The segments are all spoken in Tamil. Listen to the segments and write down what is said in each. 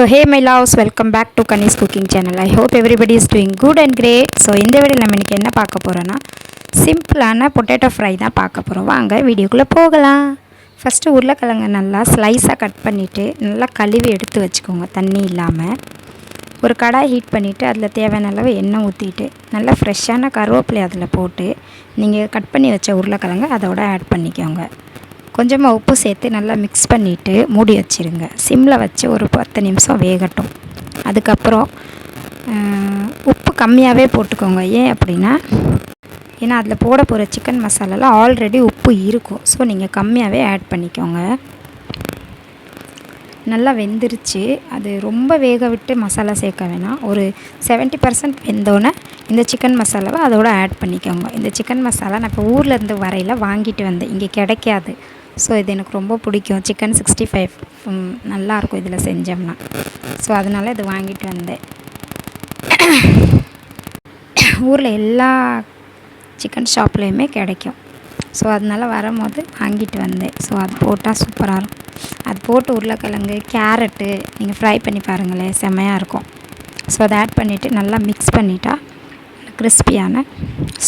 So hey my loves, welcome back to Kani's cooking channel. I hope everybody is doing good and great. So இந்த வீடியோல நம்ம இன்னைக்கு என்ன பார்க்க போறோம்னா சிம்பிளான பொட்டேட்டோ ஃப்ரை தான் பார்க்க போறோம். வாங்க வீடியோக்குள்ள போகலாம். ஃபர்ஸ்ட் உருளைக்கிழங்க நல்லா ஸ்லைஸா கட் பண்ணிட்டு நல்லா கழுவி எடுத்து வச்சுக்கோங்க தண்ணி இல்லாம. ஒரு கடாய் ஹீட் பண்ணிட்டு அதில் தேவையான அளவு எண்ணெய் ஊற்றிட்டு நல்லா ஃப்ரெஷ்ஷான கருவேப்பிலை அதில் போட்டு நீங்கள் கட் பண்ணி வச்ச உருளைக்கிழங்க அதோட ஆட் பண்ணிக்கோங்க. கொஞ்சமாக உப்பு சேர்த்து நல்லா மிக்ஸ் பண்ணிவிட்டு மூடி வச்சுருங்க. சிம்மில் வச்சு ஒரு 10 நிமிஷம் வேகட்டும். அதுக்கப்புறம் உப்பு கம்மியாகவே போட்டுக்கோங்க. ஏன் அப்படின்னா ஏன்னா அதில் போட போகிற சிக்கன் மசாலாவில் ஆல்ரெடி உப்பு இருக்கும். ஸோ நீங்கள் கம்மியாகவே ஆட் பண்ணிக்கோங்க. நல்லா வெந்துருச்சு. அது ரொம்ப வேக விட்டு மசாலா சேர்க்க வேணாம். ஒரு 70% வெந்தோன்னே இந்த சிக்கன் மசாலாவை அதோட ஆட் பண்ணிக்கோங்க. இந்த சிக்கன் மசாலா நான் இப்போ ஊர்லேருந்து வரையில் வாங்கிட்டு வந்தேன். இங்கே கிடைக்காது. ஸோ இது எனக்கு ரொம்ப பிடிக்கும். சிக்கன் 65 நல்லாயிருக்கும் இதில் செஞ்சோம்னா. ஸோ அதனால் இது வாங்கிட்டு வந்தேன். ஊரில் எல்லா சிக்கன் ஷாப்லேயுமே கிடைக்கும். ஸோ அதனால் வரும்போது வாங்கிட்டு வந்தேன். ஸோ அது போட்டால் சூப்பராக இருக்கும். அது போட்டு உருளைக்கிழங்கு கேரட்டு நீங்கள் ஃப்ரை பண்ணி பாருங்களேன், செம்மையாக இருக்கும். ஸோ அதை ஆட் பண்ணிவிட்டு நல்லா மிக்ஸ் பண்ணிட்டா கிறிஸ்பியான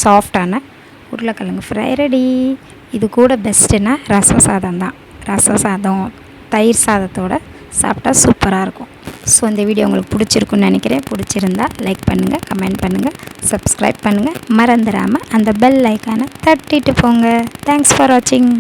சாஃப்டான உருளைக்கிழங்கு ஃப்ரை ரெடி. இது கூட பெஸ்ட்டுன்னா ரசம் சாதம் தான். ரசம் சாதம் தயிர் சாதத்தோடு சாப்பிட்டா சூப்பராக இருக்கும். ஸோ இந்த வீடியோ உங்களுக்கு பிடிச்சிருக்குன்னு நினைக்கிறேன். பிடிச்சிருந்தா லைக் பண்ணுங்கள், கமெண்ட் பண்ணுங்கள், சப்ஸ்கிரைப் பண்ணுங்கள். மறந்துடாமல் அந்த பெல் ஐக்கானை தட்டிட்டு போங்க. தேங்க்ஸ் ஃபார் வாட்சிங்.